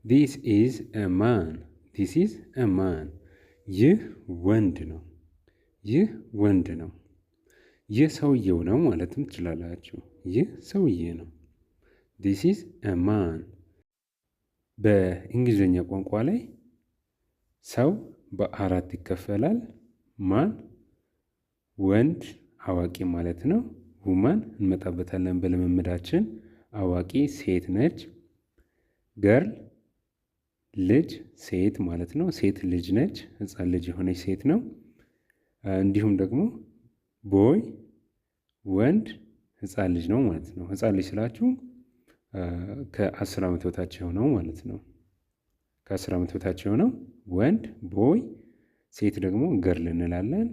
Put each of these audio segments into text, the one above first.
This is a man. This is a man. ይህ ወንድ ነው። ይህ ወንድ ነው። ይህ ሰውየው ነው ማለትም ትችላላችሁ። ይህ ሰውዬ ነው። This is a man. በእንግሊዝኛ ቋንቋ ላይ ሰው በአራት ይከፈላል። ማን ወንድ አዋቂ ማለት ነው። ውማን እንመጣበታለን በልምምዳችን። አዋቂ ሴት ነች። ገርል ልጅ ሴት ማለት ነው። ሴት ልጅ ነች። ሕፃን ልጅ የሆነች ሴት ነው። እንዲሁም ደግሞ ቦይ ወንድ ሕፃን ልጅ ነው ማለት ነው። ሕፃን ልጅ ስላችሁ ከ10 ዓመት በታች የሆነው ማለት ነው። ከ10 ዓመት በታች የሆነው ወንድ ቦይ፣ ሴት ደግሞ ገርል እንላለን።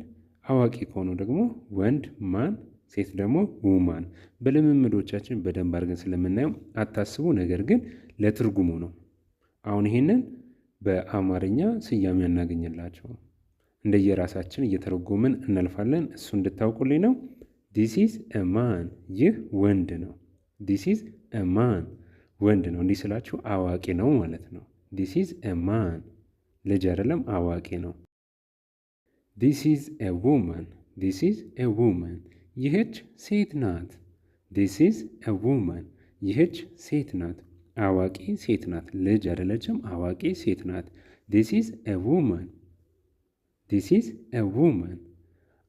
አዋቂ ከሆኑ ደግሞ ወንድ ማን፣ ሴት ደግሞ ውማን። በልምምዶቻችን በደንብ አድርገን ስለምናየው አታስቡ። ነገር ግን ለትርጉሙ ነው። አሁን ይሄንን በአማርኛ ስያሜ እናገኝላቸው እንደየራሳችን እየተረጎምን እናልፋለን። እሱ እንድታውቁልኝ ነው። ዲስ ኢዝ አ ማን፣ ይህ ወንድ ነው። ዲስ ኢዝ አ ማን ወንድ ነው። እንዲህ ስላችሁ አዋቂ ነው ማለት ነው። ዲስ ኢዝ አ ማን ልጅ አይደለም፣ አዋቂ ነው። ዲስ ኢዝ አ ውመን፣ ዲስ ኢዝ አ ውመን ይህች ሴት ናት። ዲስ ኢዝ አ ውመን ይህች ሴት ናት። አዋቂ ሴት ናት። ልጅ አይደለችም፣ አዋቂ ሴት ናት። ዲስ ኢዝ አ ውመን፣ ዲስ ኢዝ አ ውመን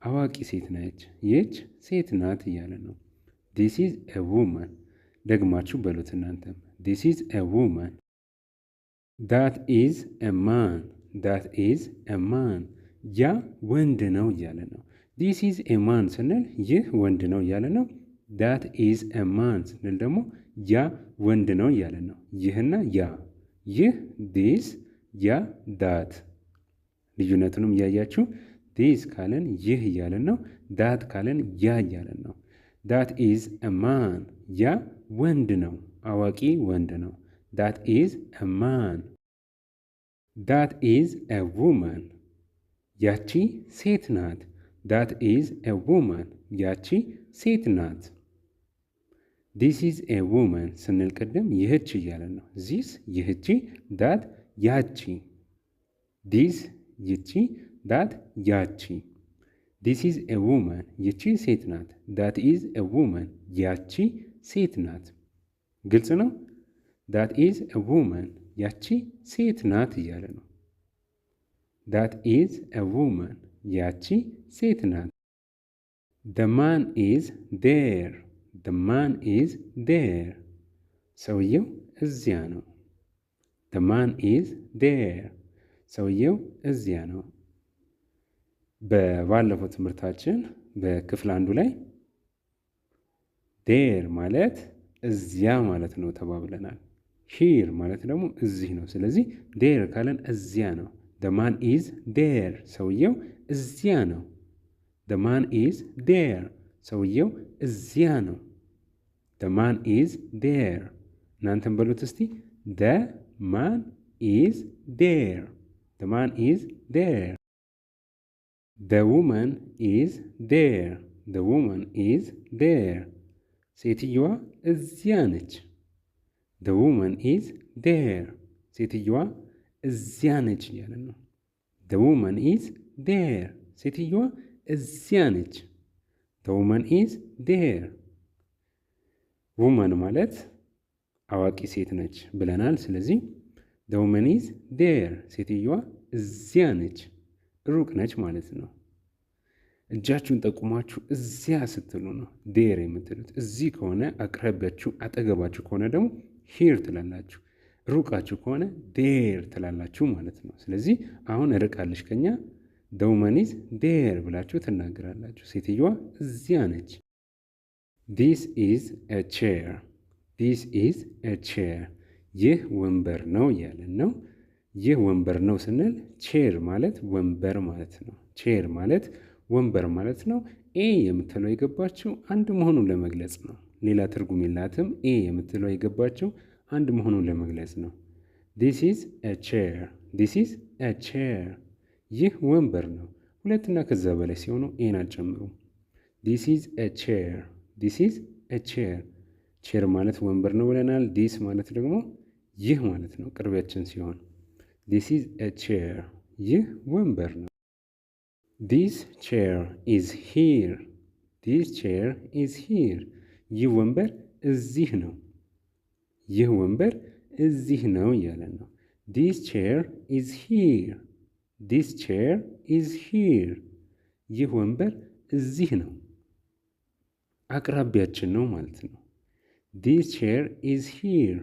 አዋቂ ሴት ነች። ይህች ሴት ናት እያለ ነው። ዲስ ኢዝ አ ውመን ደግማችሁ በሉት እናንተም። ዲስ ኢዝ አ ውመን። ዳት ኢዝ አ ማን፣ ዳት ኢዝ አ ማን ያ ወንድ ነው እያለ ነው። ዲስ ኢዝ አ ማን ስንል ይህ ወንድ ነው እያለ ነው። ዳት ኢዝ አ ማን ስንል ደግሞ ያ ወንድ ነው እያለ ነው። ይህና ያ፣ ይህ ዲስ፣ ያ ዳት። ልዩነቱንም እያያችሁ ዲስ ካለን ይህ እያለን ነው። ዳት ካለን ያ እያለን ነው። ዳት ኢዝ አ ማን ያ ወንድ ነው፣ አዋቂ ወንድ ነው። ዳት ኢዝ አ ማን። ዳት ኢዝ አ ውመን ያቺ ሴት ናት። ዳት ኢዝ አ ውመን ያቺ ሴት ናት። ዲስ ኢዝ አ ውመን ስንል ቅድም ይህች እያለን ነው። ዚስ ይህቺ፣ ዳት ያቺ። ዲስ ይቺ፣ ዳት ያቺ። ዲስ ኢዝ አ ውመን ይቺ ሴት ናት። ዳት ኢዝ አ ውመን ያቺ ሴት ናት። ግልጽ ነው። ዳት ኢዝ አ ውመን ያቺ ሴት ናት እያለ ነው። ዳት ኢዝ አ ውመን ያቺ ሴት ናት። ደ ማን ኢዝ ዴር፣ ደ ማን ኢዝ ዴር ሰውየው እዚያ ነው። ደ ማን ኢዝ ዴር ሰውየው እዚያ ነው። በባለፈው ትምህርታችን በክፍል አንዱ ላይ ዴር ማለት እዚያ ማለት ነው ተባብለናል። ሂር ማለት ደግሞ እዚህ ነው። ስለዚህ ዴር ካለን እዚያ ነው። the man is there ሰውየው እዚያ ነው። the man is there ሰውየው እዚያ ነው። the man is there እናንተም በሉት እስቲ the man is there the man is there the woman is there the woman is there ሴትየዋ እዚያ ነች። the woman is there ሴትየዋ እዚያ ነች እያለ ነው። the woman is there ሴትየዋ እዚያ ነች። the woman is there woman ማለት አዋቂ ሴት ነች ብለናል። ስለዚህ the woman is there ሴትየዋ እዚያ ነች፣ ሩቅ ነች ማለት ነው። እጃችሁን ጠቁማችሁ እዚያ ስትሉ ነው ዴር የምትሉት። እዚህ ከሆነ አቅራቢያችሁ አጠገባችሁ ከሆነ ደግሞ ሂር ትላላችሁ። ሩቃችሁ ከሆነ ዴር ትላላችሁ ማለት ነው። ስለዚህ አሁን ርቃለች ከኛ the woman is there ብላችሁ ትናገራላችሁ። ሴትየዋ እዚያ ነች። this is a chair this is a chair ይህ ወንበር ነው እያለን ነው። ይህ ወንበር ነው ስንል ቼር ማለት ወንበር ማለት ነው። ቼር ማለት ወንበር ማለት ነው። ኤ የምትለው የገባችው አንድ መሆኑን ለመግለጽ ነው። ሌላ ትርጉም የላትም። ኤ የምትለው የገባችው አንድ መሆኑን ለመግለጽ ነው። this is a chair this is a chair ይህ ወንበር ነው። ሁለትና ከዛ በላይ ሲሆኑ ኤን አልጨምሩም። ዲስ ኢዝ ኤ ቼር። ዲስ ኢዝ ኤ ቼር። ቼር ማለት ወንበር ነው ብለናል። ዲስ ማለት ደግሞ ይህ ማለት ነው ቅርቢያችን ሲሆን፣ ዲስ ኢዝ ኤ ቼር ይህ ወንበር ነው። ዲስ ቼር ኢዝ ሂር። ዲስ ቼር ኢዝ ሂር ይህ ወንበር እዚህ ነው። ይህ ወንበር እዚህ ነው እያለን ነው። ዲስ ቼር ኢዝ ሂር። ዲስ ቼር ኢዝ ሂር ይህ ወንበር እዚህ ነው፣ አቅራቢያችን ነው ማለት ነው። ዲስ ቼር ኢዝ ሂር።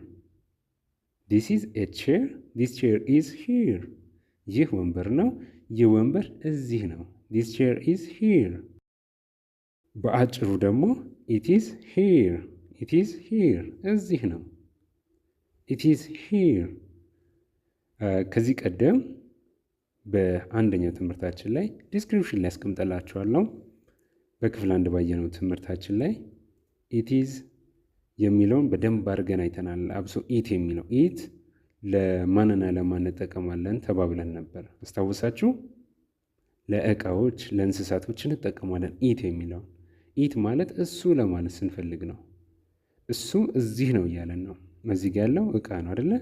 ዲስ ኢዝ ኤ ቼር። ዲስ ቼር ኢዝ ሂር ይህ ወንበር ነው፣ ይህ ወንበር እዚህ ነው። ዲስ ቼር ኢዝ ሂር። በአጭሩ ደግሞ ኢት ኢዝ ሂር። ኢት ኢዝ ሂር እዚህ ነው። ኢት ኢዝ ሂር። ከዚህ ቀደም በአንደኛው ትምህርታችን ላይ ዲስክሪፕሽን ላይ አስቀምጠላችኋለሁ። በክፍል 1 ባየነው ትምህርታችን ላይ ኢት ኢዝ የሚለውን በደንብ አድርገን አይተናል። አብሶ ኢት የሚለው ኢት ለማንና ለማን እንጠቀማለን ተባብለን ነበር። አስታውሳችሁ? ለእቃዎች፣ ለእንስሳቶች እንጠቀማለን ኢት የሚለውን። ኢት ማለት እሱ ለማለት ስንፈልግ ነው። እሱ እዚህ ነው እያለን ነው። እዚህ ጋ ያለው እቃ ነው አይደለ?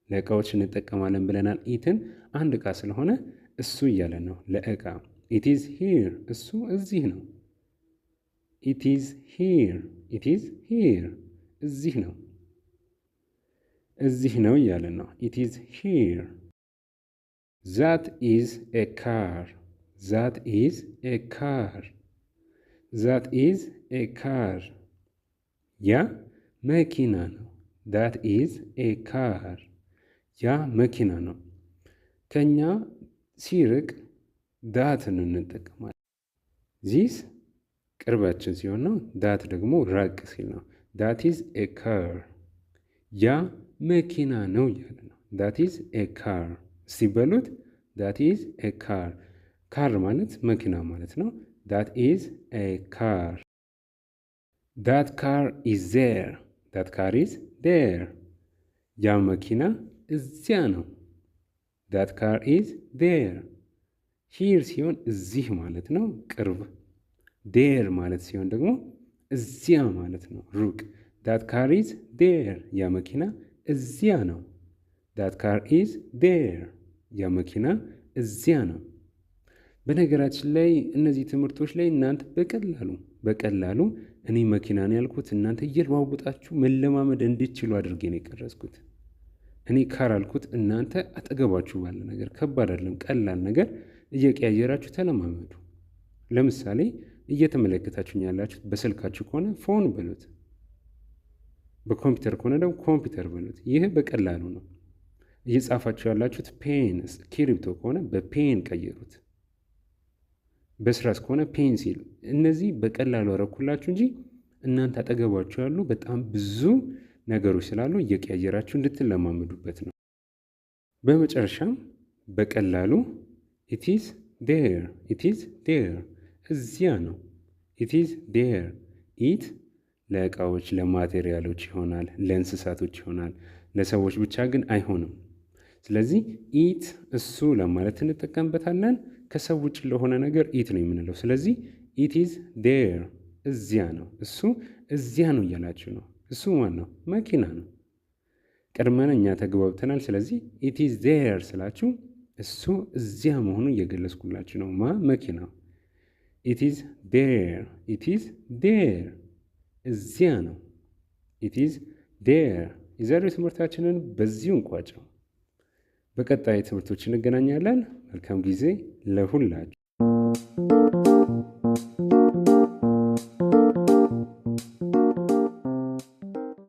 ለእቃዎች እንጠቀማለን ብለናል። ኢትን አንድ እቃ ስለሆነ እሱ እያለን ነው ለእቃ። ኢት ኢዝ ሂር እሱ እዚህ ነው። ኢት ኢዝ ሂር። ኢት ኢዝ ሂር እዚህ ነው። እዚህ ነው እያለን ነው። ኢት ኢዝ ሂር። ዛት ኢዝ ኤ ካር። ዛት ኢዝ ኤ ካር። ዛት ኢዝ ኤ ካር ያ መኪና ነው። ዳት ኢዝ ኤ ካር ያ መኪና ነው። ከኛ ሲርቅ ዳትን እንጠቀማለን። ዚስ ቅርባችን ሲሆን ነው። ዳት ደግሞ ራቅ ሲል ነው። ዳት ኢዝ ኤ ካር ያ መኪና ነው እያለ ነው። ዳት ኢዝ ኤ ካር እስቲ በሉት። ዳት ኢዝ ኤ ካር። ካር ማለት መኪና ማለት ነው። ዳት ኢዝ ኤ ካር። ዳት ካር ኢዝ ዜር። ዳት ካር ኢዝ ዜር ያ መኪና እዚያ ነው። ዳት ካር ኢዝ ዜር። ሂር ሲሆን እዚህ ማለት ነው፣ ቅርብ። ዴር ማለት ሲሆን ደግሞ እዚያ ማለት ነው፣ ሩቅ። ዳት ካር ኢዝ ዴር ያ መኪና እዚያ ነው። ዳት ካር ኢዝ ዴር ያ መኪና እዚያ ነው። በነገራችን ላይ እነዚህ ትምህርቶች ላይ እናንተ በቀላሉ እኔ መኪናን ያልኩት እናንተ እየለዋወጣችሁ መለማመድ እንድችሉ አድርጌ ነው የቀረጽኩት። እኔ ካር አልኩት፣ እናንተ አጠገባችሁ ባለ ነገር ከባድ አይደለም፣ ቀላል ነገር እየቀያየራችሁ ተለማመዱ። ለምሳሌ እየተመለከታችሁኝ ያላችሁት በስልካችሁ ከሆነ ፎን በሉት፣ በኮምፒውተር ከሆነ ደግሞ ኮምፒውተር በሉት። ይህ በቀላሉ ነው። እየጻፋችሁ ያላችሁት ፔን እስክሪብቶ ከሆነ በፔን ቀይሩት። በስራስ ከሆነ ፔንሲል። እነዚህ በቀላሉ አረኩላችሁ እንጂ እናንተ አጠገባችሁ ያሉ በጣም ብዙ ነገሮች ስላሉ እየቀያየራችሁ እንድትለማመዱበት ነው። በመጨረሻም በቀላሉ ኢት ኢዝ ዴር። ኢት ኢዝ ዴር እዚያ ነው። ኢት ኢዝ ዴር። ኢት ለእቃዎች ለማቴሪያሎች ይሆናል፣ ለእንስሳቶች ይሆናል፣ ለሰዎች ብቻ ግን አይሆንም። ስለዚህ ኢት እሱ ለማለት እንጠቀምበታለን። ከሰው ውጭ ለሆነ ነገር ኢት ነው የምንለው። ስለዚህ ኢት ኢዝ ዴር እዚያ ነው። እሱ እዚያ ነው እያላችሁ ነው። እሱ ማን ነው? መኪና ነው። ቀድመን እኛ ተግባብተናል። ስለዚህ ኢት ኢዝ ዴር ስላችሁ እሱ እዚያ መሆኑን እየገለጽኩላችሁ ነው። መኪናው። ኢት ኢዝ ዴር። ኢት ኢዝ ዴር እዚያ ነው። ኢት ኢዝ ዴር። የዛሬው ትምህርታችንን በዚሁ እንቋጨው። በቀጣይ ትምህርቶች እንገናኛለን። መልካም ጊዜ ለሁላችሁ።